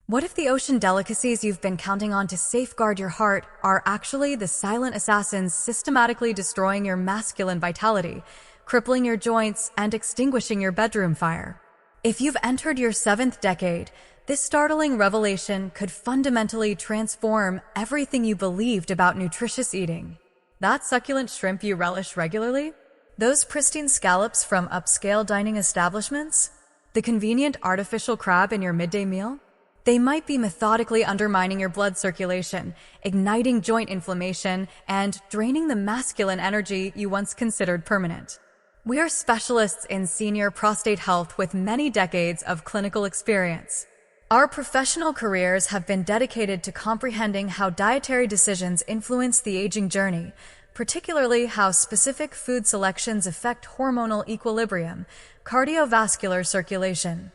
What if the ocean delicacies you've been counting on to safeguard your heart are actually the silent assassins systematically destroying your masculine vitality, crippling your joints, and extinguishing your bedroom fire? If you've entered your seventh decade, this startling revelation could fundamentally transform everything you believed about nutritious eating. That succulent shrimp you relish regularly? Those pristine scallops from upscale dining establishments? The convenient artificial crab in your midday meal? They might be methodically undermining your blood circulation, igniting joint inflammation, and draining the masculine energy you once considered permanent. We are specialists in senior prostate health with many decades of clinical experience. Our professional careers have been dedicated to comprehending how dietary decisions influence the aging journey, particularly how specific food selections affect hormonal equilibrium, cardiovascular circulation,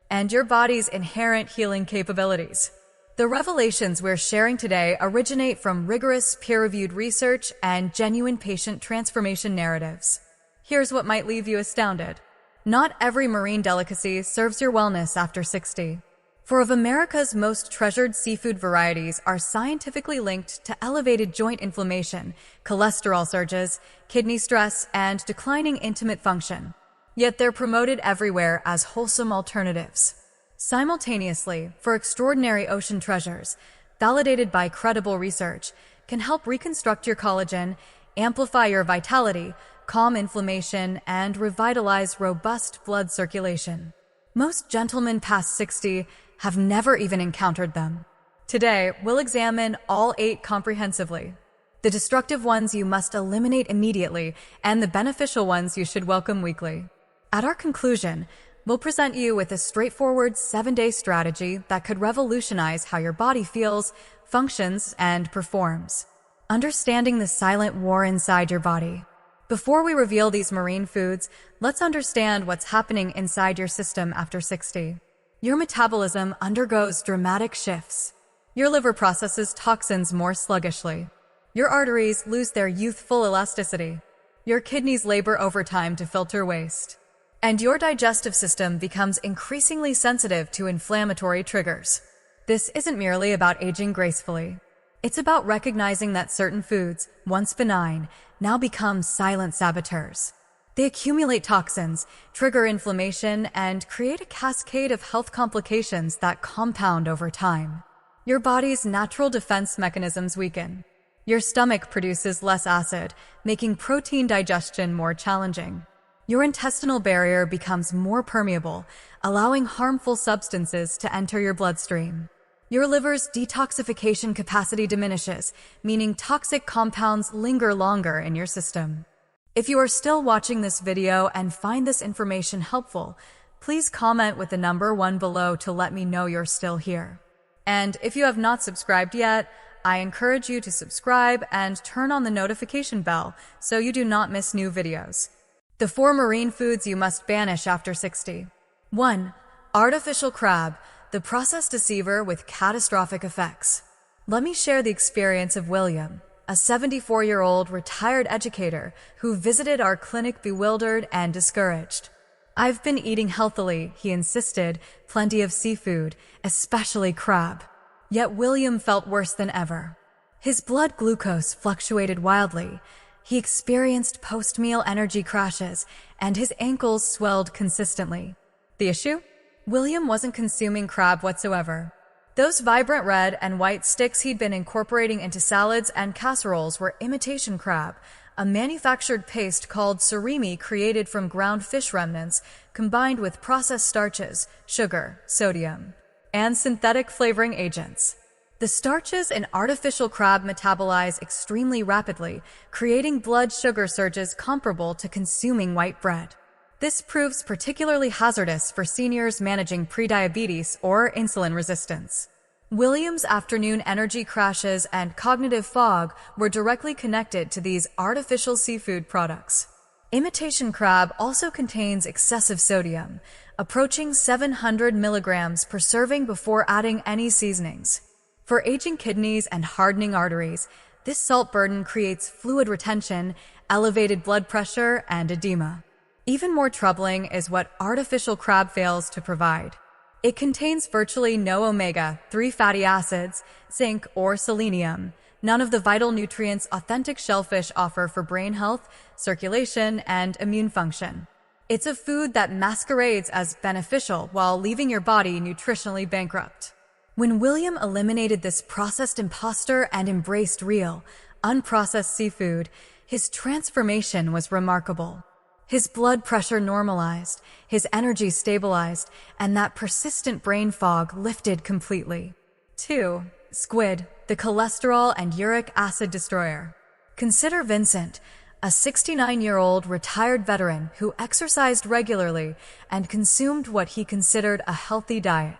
and your body's inherent healing capabilities. The revelations we're sharing today originate from rigorous peer-reviewed research and genuine patient transformation narratives. Here's what might leave you astounded. Not every marine delicacy serves your wellness after 60. Four of America's most treasured seafood varieties are scientifically linked to elevated joint inflammation, cholesterol surges, kidney stress, and declining intimate function. Yet they're promoted everywhere as wholesome alternatives. Simultaneously, for extraordinary ocean treasures, validated by credible research, can help reconstruct your collagen, amplify your vitality, calm inflammation, and revitalize robust blood circulation. Most gentlemen past 60 have never even encountered them. Today, we'll examine all 8 comprehensively. The destructive ones you must eliminate immediately, and the beneficial ones you should welcome weekly. At our conclusion, we'll present you with a straightforward 7-day strategy that could revolutionize how your body feels, functions, and performs. Understanding the silent war inside your body. Before we reveal these marine foods, let's understand what's happening inside your system after 60. Your metabolism undergoes dramatic shifts. Your liver processes toxins more sluggishly. Your arteries lose their youthful elasticity. Your kidneys labor overtime to filter waste. And your digestive system becomes increasingly sensitive to inflammatory triggers. This isn't merely about aging gracefully. It's about recognizing that certain foods, once benign, now become silent saboteurs. They accumulate toxins, trigger inflammation, and create a cascade of health complications that compound over time. Your body's natural defense mechanisms weaken. Your stomach produces less acid, making protein digestion more challenging. Your intestinal barrier becomes more permeable, allowing harmful substances to enter your bloodstream. Your liver's detoxification capacity diminishes, meaning toxic compounds linger longer in your system. If you are still watching this video and find this information helpful, please comment with the number 1 below to let me know you're still here. And if you have not subscribed yet, I encourage you to subscribe and turn on the notification bell so you do not miss new videos. The 4 marine foods you must banish after 60. 1. Artificial crab, the processed deceiver with catastrophic effects. Let me share the experience of William, a 74-year-old retired educator who visited our clinic bewildered and discouraged. "I've been eating healthily," he insisted, "plenty of seafood, especially crab." Yet William felt worse than ever. His blood glucose fluctuated wildly. He experienced post-meal energy crashes, and his ankles swelled consistently. The issue? William wasn't consuming crab whatsoever. Those vibrant red and white sticks he'd been incorporating into salads and casseroles were imitation crab, a manufactured paste called surimi created from ground fish remnants combined with processed starches, sugar, sodium, and synthetic flavoring agents. The starches in artificial crab metabolize extremely rapidly, creating blood sugar surges comparable to consuming white bread. This proves particularly hazardous for seniors managing prediabetes or insulin resistance. William's afternoon energy crashes and cognitive fog were directly connected to these artificial seafood products. Imitation crab also contains excessive sodium, approaching 700 milligrams per serving before adding any seasonings. For aging kidneys and hardening arteries, this salt burden creates fluid retention, elevated blood pressure, and edema. Even more troubling is what artificial crab fails to provide. It contains virtually no omega-3 fatty acids, zinc, or selenium, none of the vital nutrients authentic shellfish offer for brain health, circulation, and immune function. It's a food that masquerades as beneficial while leaving your body nutritionally bankrupt. When William eliminated this processed imposter and embraced real, unprocessed seafood, his transformation was remarkable. His blood pressure normalized, his energy stabilized, and that persistent brain fog lifted completely. 2. Squid, the cholesterol and uric acid destroyer. Consider Vincent, a 69-year-old retired veteran who exercised regularly and consumed what he considered a healthy diet.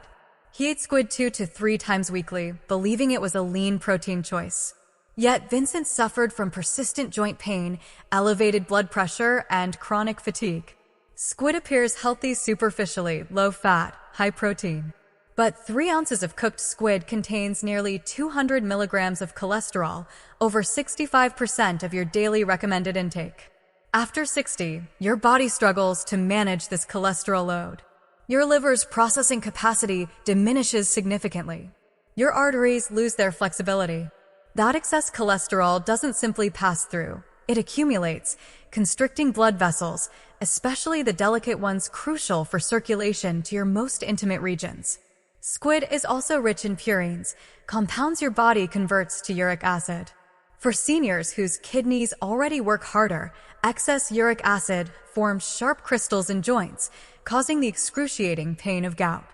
He ate squid 2 to 3 times weekly, believing it was a lean protein choice. Yet Vincent suffered from persistent joint pain, elevated blood pressure, and chronic fatigue. Squid appears healthy superficially, low fat, high protein. But 3 ounces of cooked squid contains nearly 200 milligrams of cholesterol, over 65% of your daily recommended intake. After 60, your body struggles to manage this cholesterol load. Your liver's processing capacity diminishes significantly. Your arteries lose their flexibility. That excess cholesterol doesn't simply pass through. It accumulates, constricting blood vessels, especially the delicate ones crucial for circulation to your most intimate regions. Squid is also rich in purines, compounds your body converts to uric acid. For seniors whose kidneys already work harder, excess uric acid forms sharp crystals in joints, causing the excruciating pain of gout.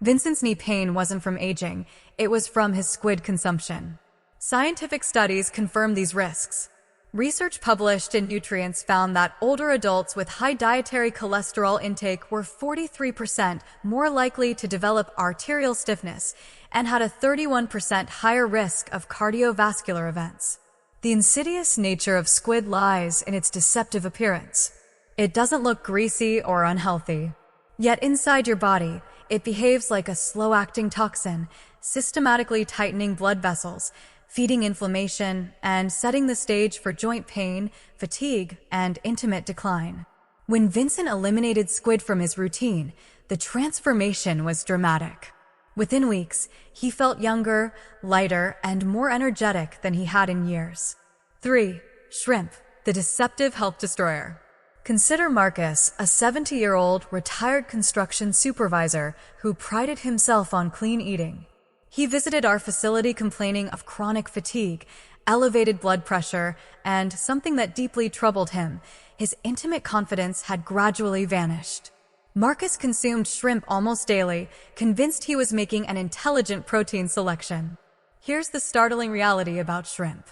Vincent's knee pain wasn't from aging, it was from his squid consumption. Scientific studies confirm these risks. Research published in Nutrients found that older adults with high dietary cholesterol intake were 43% more likely to develop arterial stiffness and had a 31% higher risk of cardiovascular events. The insidious nature of squid lies in its deceptive appearance. It doesn't look greasy or unhealthy. Yet inside your body, it behaves like a slow-acting toxin, systematically tightening blood vessels, feeding inflammation, and setting the stage for joint pain, fatigue, and intimate decline. When Vincent eliminated squid from his routine, the transformation was dramatic. Within weeks, he felt younger, lighter, and more energetic than he had in years. 3. Shrimp, the deceptive health destroyer. Consider Marcus, a 70-year-old retired construction supervisor who prided himself on clean eating. He visited our facility complaining of chronic fatigue, elevated blood pressure, and something that deeply troubled him. His intimate confidence had gradually vanished. Marcus consumed shrimp almost daily, convinced he was making an intelligent protein selection. Here's the startling reality about shrimp.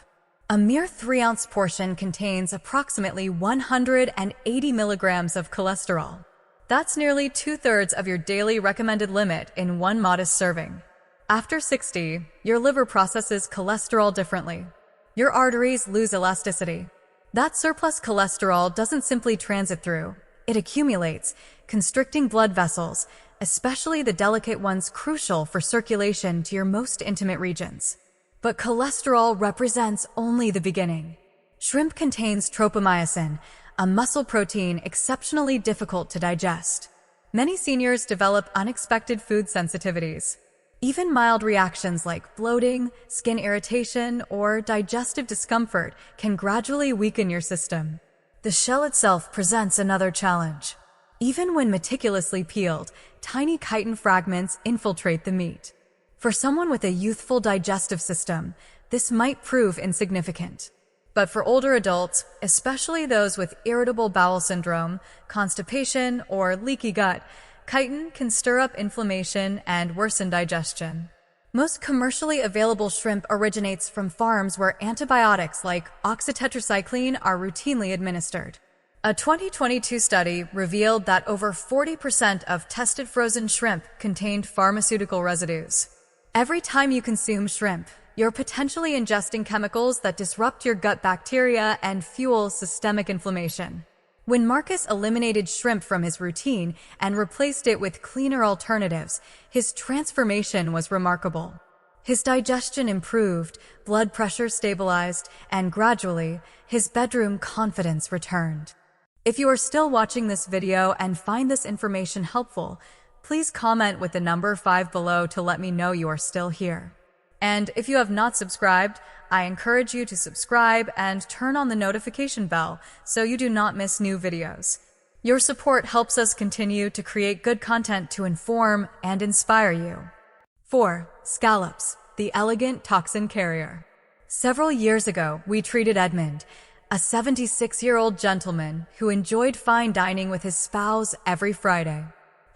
A mere 3-ounce portion contains approximately 180 milligrams of cholesterol. That's nearly 2/3 of your daily recommended limit in one modest serving. After 60, your liver processes cholesterol differently. Your arteries lose elasticity. That surplus cholesterol doesn't simply transit through. It accumulates, constricting blood vessels, especially the delicate ones crucial for circulation to your most intimate regions. But cholesterol represents only the beginning. Shrimp contains tropomyosin, a muscle protein exceptionally difficult to digest. Many seniors develop unexpected food sensitivities. Even mild reactions like bloating, skin irritation, or digestive discomfort can gradually weaken your system. The shell itself presents another challenge. Even when meticulously peeled, tiny chitin fragments infiltrate the meat. For someone with a youthful digestive system, this might prove insignificant. But for older adults, especially those with irritable bowel syndrome, constipation, or leaky gut, chitin can stir up inflammation and worsen digestion. Most commercially available shrimp originates from farms where antibiotics like oxytetracycline are routinely administered. A 2022 study revealed that over 40% of tested frozen shrimp contained pharmaceutical residues. Every time you consume shrimp, you're potentially ingesting chemicals that disrupt your gut bacteria and fuel systemic inflammation. When Marcus eliminated shrimp from his routine and replaced it with cleaner alternatives, his transformation was remarkable. His digestion improved, blood pressure stabilized, and gradually, his bedroom confidence returned. If you are still watching this video and find this information helpful, Please comment with the number 5 below to let me know you are still here. And if you have not subscribed, I encourage you to subscribe and turn on the notification bell so you do not miss new videos. Your support helps us continue to create good content to inform and inspire you. 4. Scallops, the elegant toxin carrier. Several years ago, we treated Edmund, a 76-year-old gentleman who enjoyed fine dining with his spouse every Friday.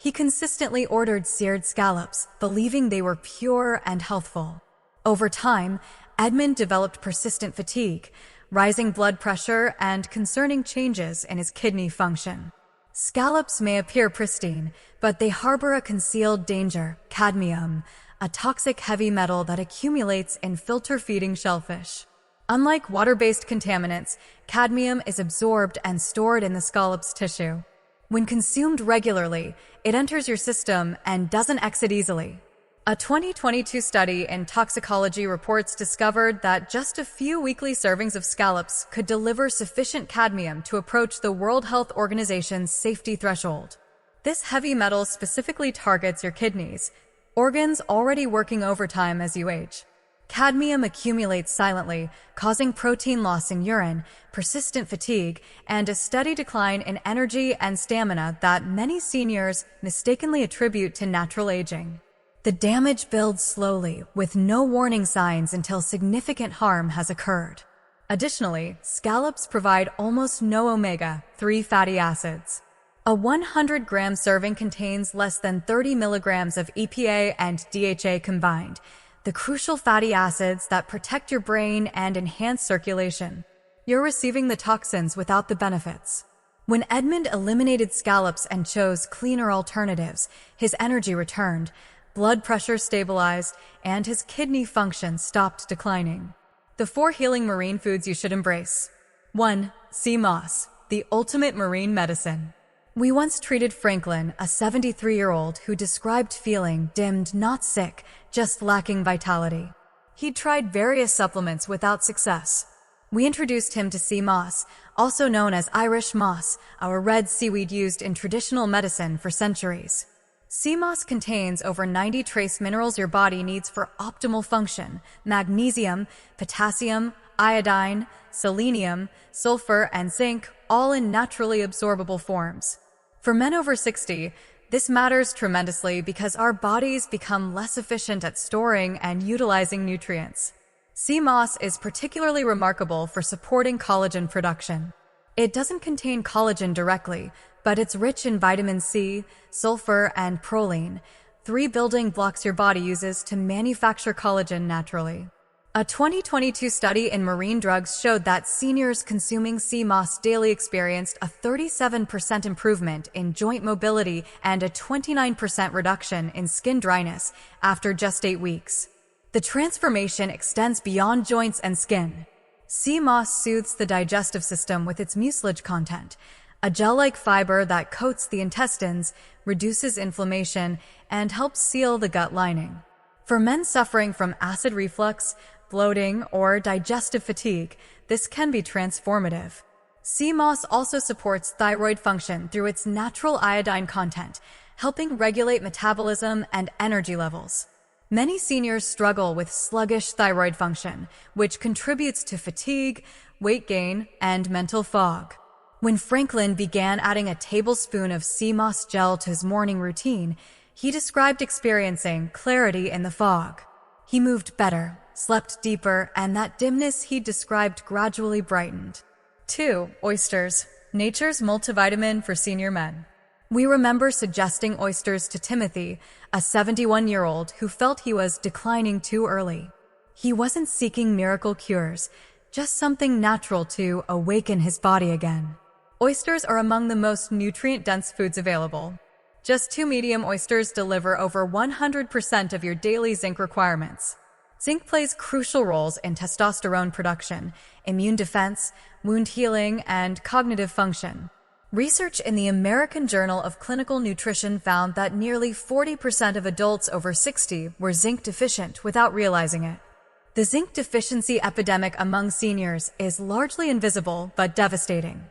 He consistently ordered seared scallops, believing they were pure and healthful. Over time, Edmund developed persistent fatigue, rising blood pressure, and concerning changes in his kidney function. Scallops may appear pristine, but they harbor a concealed danger, cadmium, a toxic heavy metal that accumulates in filter-feeding shellfish. Unlike water-based contaminants, cadmium is absorbed and stored in the scallop's tissue. When consumed regularly, it enters your system and doesn't exit easily. A 2022 study in toxicology reports discovered that just a few weekly servings of scallops could deliver sufficient cadmium to approach the World Health Organization's safety threshold. This heavy metal specifically targets your kidneys, organs already working overtime as you age. Cadmium accumulates silently, causing protein loss in urine, persistent fatigue, and a steady decline in energy and stamina that many seniors mistakenly attribute to natural aging. The damage builds slowly, with no warning signs until significant harm has occurred. Additionally, scallops provide almost no omega-3 fatty acids. A 100-gram serving contains less than 30 milligrams of EPA and DHA combined, the crucial fatty acids that protect your brain and enhance circulation. You're receiving the toxins without the benefits. When Edmund eliminated scallops and chose cleaner alternatives, his energy returned, blood pressure stabilized, and his kidney function stopped declining. The 4 healing marine foods you should embrace. 1. Sea moss, the ultimate marine medicine. We once treated Franklin, a 73-year-old who described feeling dimmed, not sick, just lacking vitality. He'd tried various supplements without success. We introduced him to sea moss, also known as Irish moss, our red seaweed used in traditional medicine for centuries. Sea moss contains over 90 trace minerals your body needs for optimal function: magnesium, potassium, iodine, selenium, sulfur, and zinc, all in naturally absorbable forms. For men over 60, this matters tremendously because our bodies become less efficient at storing and utilizing nutrients. Sea moss is particularly remarkable for supporting collagen production. It doesn't contain collagen directly, but it's rich in vitamin C, sulfur, and proline, 3 building blocks your body uses to manufacture collagen naturally. A 2022 study in marine drugs showed that seniors consuming sea moss daily experienced a 37% improvement in joint mobility and a 29% reduction in skin dryness after just 8 weeks. The transformation extends beyond joints and skin. Sea moss soothes the digestive system with its mucilage content, a gel-like fiber that coats the intestines, reduces inflammation, and helps seal the gut lining. For men suffering from acid reflux, bloating, or digestive fatigue, this can be transformative. Sea moss also supports thyroid function through its natural iodine content, helping regulate metabolism and energy levels. Many seniors struggle with sluggish thyroid function, which contributes to fatigue, weight gain, and mental fog. When Franklin began adding a tablespoon of sea moss gel to his morning routine, he described experiencing clarity in the fog. He moved better, slept deeper, and that dimness he described gradually brightened. 2. Oysters, nature's multivitamin for senior men. We remember suggesting oysters to Timothy, a 71-year-old who felt he was declining too early. He wasn't seeking miracle cures, just something natural to awaken his body again. Oysters are among the most nutrient-dense foods available. Just 2 medium oysters deliver over 100% of your daily zinc requirements. Zinc plays crucial roles in testosterone production, immune defense, wound healing, and cognitive function. Research in the American Journal of Clinical Nutrition found that nearly 40% of adults over 60 were zinc deficient without realizing it. The zinc deficiency epidemic among seniors is largely invisible but devastating.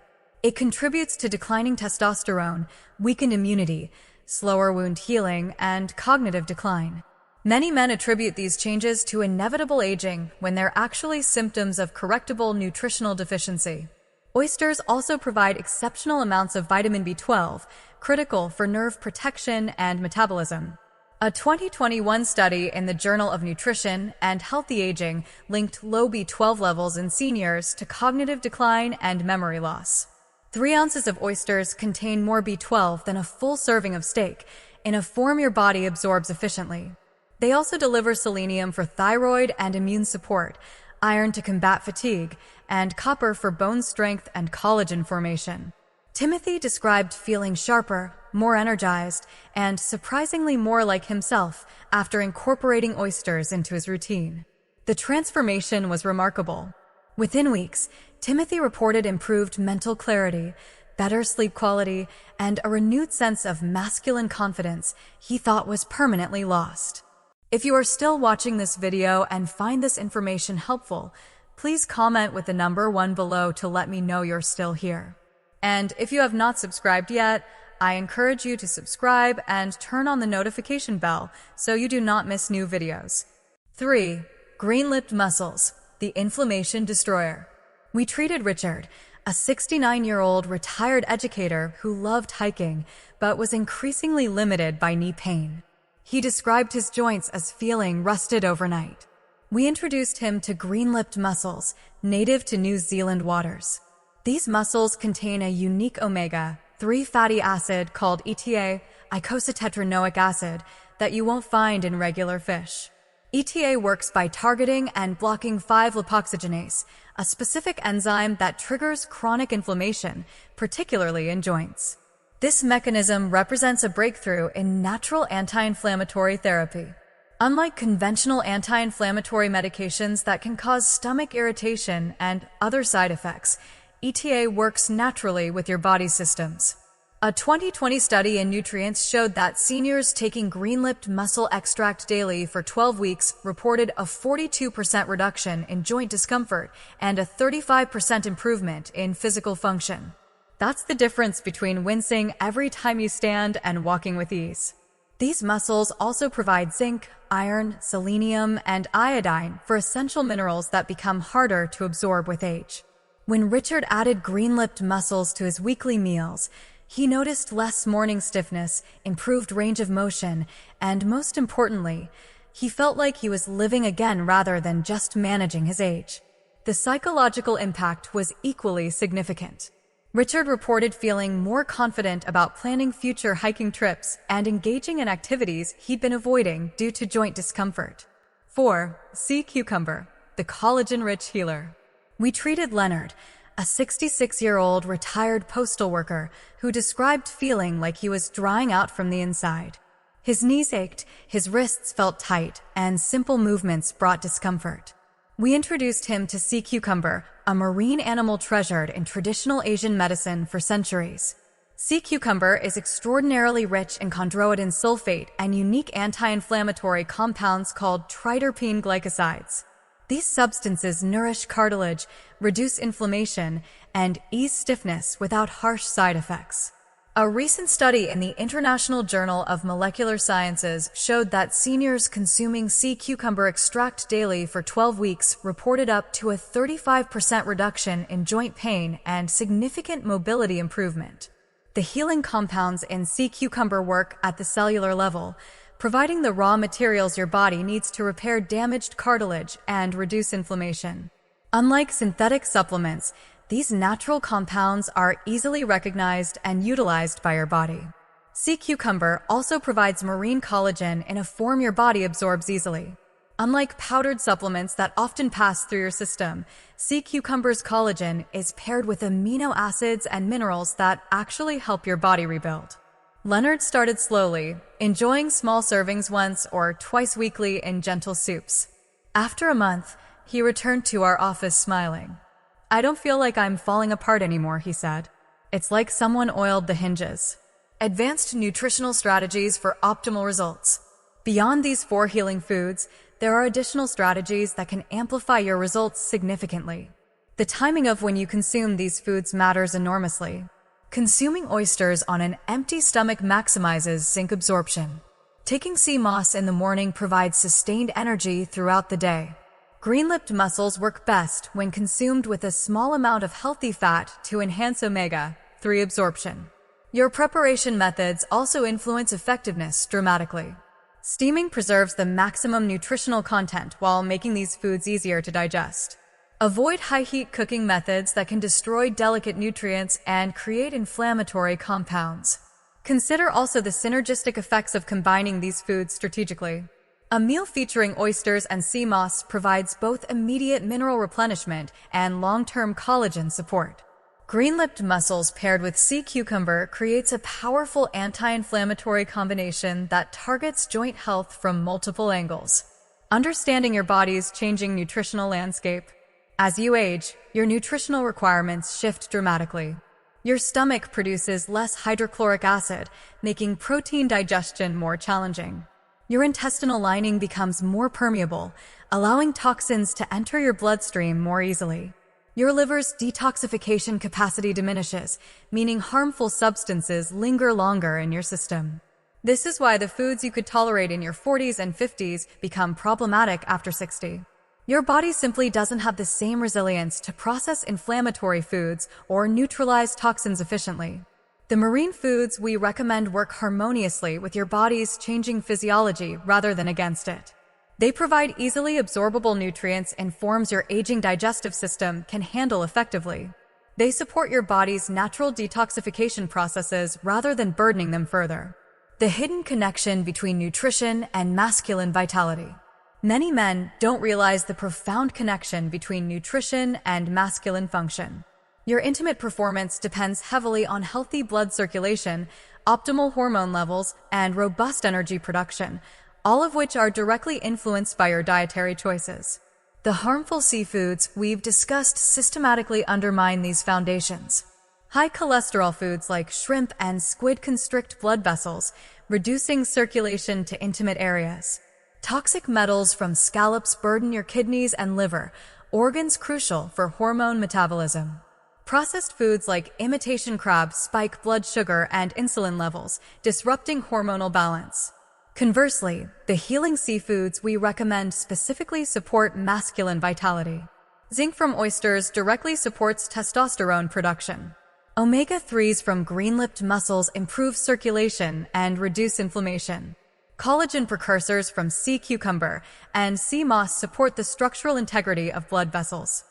It contributes to declining testosterone, weakened immunity, slower wound healing, and cognitive decline. Many men attribute these changes to inevitable aging when they're actually symptoms of correctable nutritional deficiency. Oysters also provide exceptional amounts of vitamin B12, critical for nerve protection and metabolism. A 2021 study in the Journal of Nutrition and Healthy Aging linked low B12 levels in seniors to cognitive decline and memory loss. 3 ounces of oysters contain more B12 than a full serving of steak, in a form your body absorbs efficiently. They also deliver selenium for thyroid and immune support, iron to combat fatigue, and copper for bone strength and collagen formation. Timothy described feeling sharper, more energized, and surprisingly more like himself after incorporating oysters into his routine. The transformation was remarkable. Within weeks, Timothy reported improved mental clarity, better sleep quality, and a renewed sense of masculine confidence he thought was permanently lost. If you are still watching this video and find this information helpful, please comment with the number 1 below to let me know you're still here. And if you have not subscribed yet, I encourage you to subscribe and turn on the notification bell so you do not miss new videos. 3. Green-lipped mussels, the inflammation destroyer. We treated Richard, a 69-year-old retired educator who loved hiking but was increasingly limited by knee pain. He described his joints as feeling rusted overnight. We introduced him to green-lipped mussels, native to New Zealand waters. These mussels contain a unique omega-3 fatty acid called ETA, icosahexatetranoic acid, that you won't find in regular fish. ETA works by targeting and blocking 5-lipoxygenase, a specific enzyme that triggers chronic inflammation, particularly in joints. This mechanism represents a breakthrough in natural anti-inflammatory therapy. Unlike conventional anti-inflammatory medications that can cause stomach irritation and other side effects, ETA works naturally with your body's systems. A 2020 study in Nutrients showed that seniors taking green-lipped mussel extract daily for 12 weeks reported a 42% reduction in joint discomfort and a 35% improvement in physical function. That's the difference between wincing every time you stand and walking with ease. These mussels also provide zinc, iron, selenium, and iodine for essential minerals that become harder to absorb with age. When Richard added green-lipped mussels to his weekly meals, he noticed less morning stiffness, improved range of motion, and most importantly, he felt like he was living again rather than just managing his age. The psychological impact was equally significant. Richard reported feeling more confident about planning future hiking trips and engaging in activities he'd been avoiding due to joint discomfort. 4. Sea cucumber, the collagen-rich healer. We treated Leonard, a 66-year-old retired postal worker who described feeling like he was drying out from the inside. His knees ached, his wrists felt tight, and simple movements brought discomfort. We introduced him to sea cucumber, a marine animal treasured in traditional Asian medicine for centuries. Sea cucumber is extraordinarily rich in chondroitin sulfate and unique anti-inflammatory compounds called triterpene glycosides. These substances nourish cartilage, reduce inflammation, and ease stiffness without harsh side effects. A recent study in the International Journal of Molecular Sciences showed that seniors consuming sea cucumber extract daily for 12 weeks reported up to a 35% reduction in joint pain and significant mobility improvement. The healing compounds in sea cucumber work at the cellular level, providing the raw materials your body needs to repair damaged cartilage and reduce inflammation. Unlike synthetic supplements, these natural compounds are easily recognized and utilized by your body. Sea cucumber also provides marine collagen in a form your body absorbs easily. Unlike powdered supplements that often pass through your system, sea cucumber's collagen is paired with amino acids and minerals that actually help your body rebuild. Leonard started slowly, enjoying small servings once or twice weekly in gentle soups. After a month, he returned to our office smiling. "I don't feel like I'm falling apart anymore," he said. "It's like someone oiled the hinges." Advanced nutritional strategies for optimal results. Beyond these 4 healing foods, there are additional strategies that can amplify your results significantly. The timing of when you consume these foods matters enormously. Consuming oysters on an empty stomach maximizes zinc absorption. Taking sea moss in the morning provides sustained energy throughout the day. Green-lipped mussels work best when consumed with a small amount of healthy fat to enhance omega-3 absorption. Your preparation methods also influence effectiveness dramatically. Steaming preserves the maximum nutritional content while making these foods easier to digest. Avoid high-heat cooking methods that can destroy delicate nutrients and create inflammatory compounds. Consider also the synergistic effects of combining these foods strategically. A meal featuring oysters and sea moss provides both immediate mineral replenishment and long-term collagen support. Green-lipped mussels paired with sea cucumber creates a powerful anti-inflammatory combination that targets joint health from multiple angles. Understanding your body's changing nutritional landscape. As you age, your nutritional requirements shift dramatically. Your stomach produces less hydrochloric acid, making protein digestion more challenging. Your intestinal lining becomes more permeable, allowing toxins to enter your bloodstream more easily. Your liver's detoxification capacity diminishes, meaning harmful substances linger longer in your system. This is why the foods you could tolerate in your 40s and 50s become problematic after 60. Your body simply doesn't have the same resilience to process inflammatory foods or neutralize toxins efficiently. The marine foods we recommend work harmoniously with your body's changing physiology rather than against it. They provide easily absorbable nutrients in forms your aging digestive system can handle effectively. They support your body's natural detoxification processes rather than burdening them further. The hidden connection between nutrition and masculine vitality. Many men don't realize the profound connection between nutrition and masculine function. Your intimate performance depends heavily on healthy blood circulation, optimal hormone levels, and robust energy production, all of which are directly influenced by your dietary choices. The harmful seafoods we've discussed systematically undermine these foundations. High cholesterol foods like shrimp and squid constrict blood vessels, reducing circulation to intimate areas. Toxic metals from scallops burden your kidneys and liver, organs crucial for hormone metabolism. Processed foods like imitation crab spike blood sugar and insulin levels, disrupting hormonal balance. Conversely, the healing seafoods we recommend specifically support masculine vitality. Zinc from oysters directly supports testosterone production. Omega-3s from green-lipped mussels improve circulation and reduce inflammation. Collagen precursors from sea cucumber and sea moss support the structural integrity of blood vessels.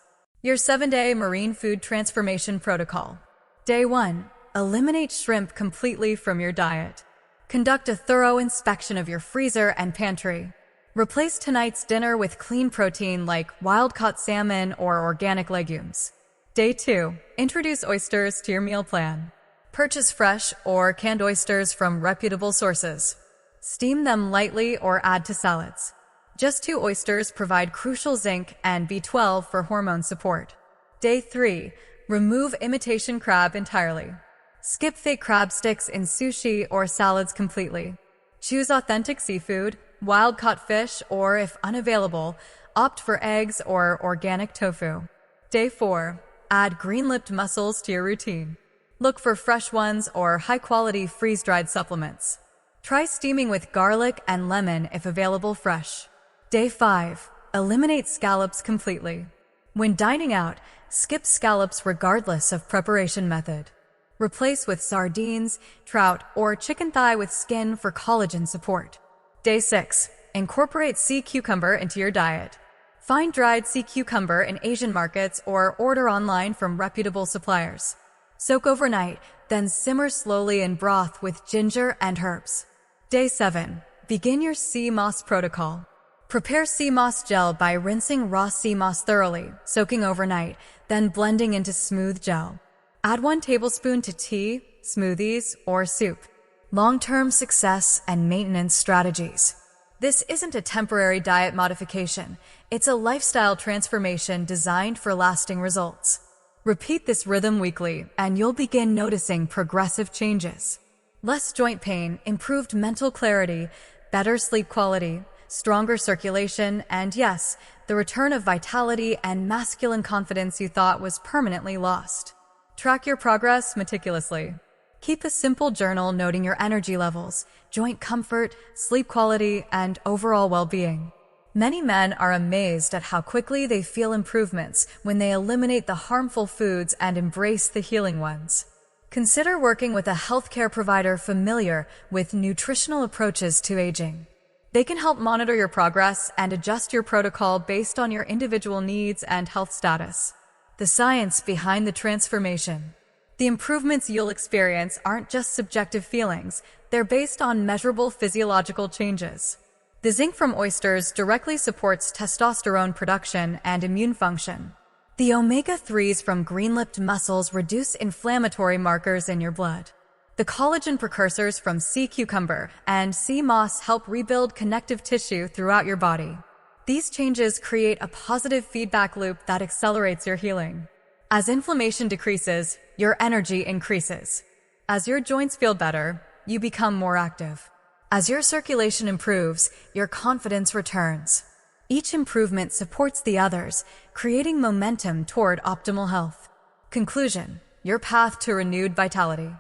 Your 7-day marine food transformation protocol. Day 1. Eliminate shrimp completely from your diet. Conduct a thorough inspection of your freezer and pantry. Replace tonight's dinner with clean protein like wild-caught salmon or organic legumes. Day 2. Introduce oysters to your meal plan. Purchase fresh or canned oysters from reputable sources. Steam them lightly or add to salads. Just 2 oysters provide crucial zinc and B12 for hormone support. Day 3. Remove imitation crab entirely. Skip fake crab sticks in sushi or salads completely. Choose authentic seafood, wild-caught fish, or if unavailable, opt for eggs or organic tofu. Day 4. Add green-lipped mussels to your routine. Look for fresh ones or high-quality freeze-dried supplements. Try steaming with garlic and lemon if available fresh. Day 5. Eliminate scallops completely. When dining out, skip scallops regardless of preparation method. Replace with sardines, trout, or chicken thigh with skin for collagen support. Day 6. Incorporate sea cucumber into your diet. Find dried sea cucumber in Asian markets or order online from reputable suppliers. Soak overnight, then simmer slowly in broth with ginger and herbs. Day 7. Begin your sea moss protocol. Prepare sea moss gel by rinsing raw sea moss thoroughly, soaking overnight, then blending into smooth gel. Add 1 tablespoon to tea, smoothies, or soup. Long-term success and maintenance strategies. This isn't a temporary diet modification. It's a lifestyle transformation designed for lasting results. Repeat this rhythm weekly, and you'll begin noticing progressive changes. Less joint pain, improved mental clarity, better sleep quality, stronger circulation, and yes, the return of vitality and masculine confidence you thought was permanently lost. Track your progress meticulously. Keep a simple journal noting your energy levels, joint comfort, sleep quality, and overall well-being. Many men are amazed at how quickly they feel improvements when they eliminate the harmful foods and embrace the healing ones. Consider working with a healthcare provider familiar with nutritional approaches to aging. They can help monitor your progress and adjust your protocol based on your individual needs and health status. The science behind the transformation. The improvements you'll experience aren't just subjective feelings, they're based on measurable physiological changes. The zinc from oysters directly supports testosterone production and immune function. The omega-3s from green-lipped mussels reduce inflammatory markers in your blood. The collagen precursors from sea cucumber and sea moss help rebuild connective tissue throughout your body. These changes create a positive feedback loop that accelerates your healing. As inflammation decreases, your energy increases. As your joints feel better, you become more active. As your circulation improves, your confidence returns. Each improvement supports the others, creating momentum toward optimal health. Conclusion: your path to renewed vitality.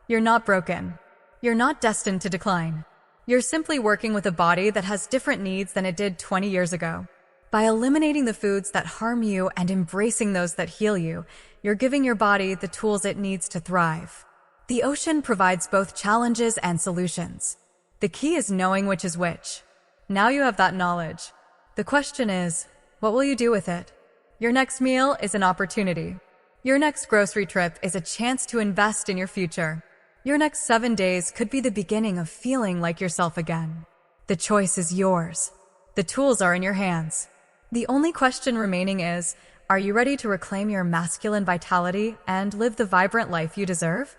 You're not broken. You're not destined to decline. You're simply working with a body that has different needs than it did 20 years ago. By eliminating the foods that harm you and embracing those that heal you, you're giving your body the tools it needs to thrive. The ocean provides both challenges and solutions. The key is knowing which is which. Now you have that knowledge. The question is, what will you do with it? Your next meal is an opportunity. Your next grocery trip is a chance to invest in your future. Your next 7 days could be the beginning of feeling like yourself again. The choice is yours. The tools are in your hands. The only question remaining is, are you ready to reclaim your masculine vitality and live the vibrant life you deserve?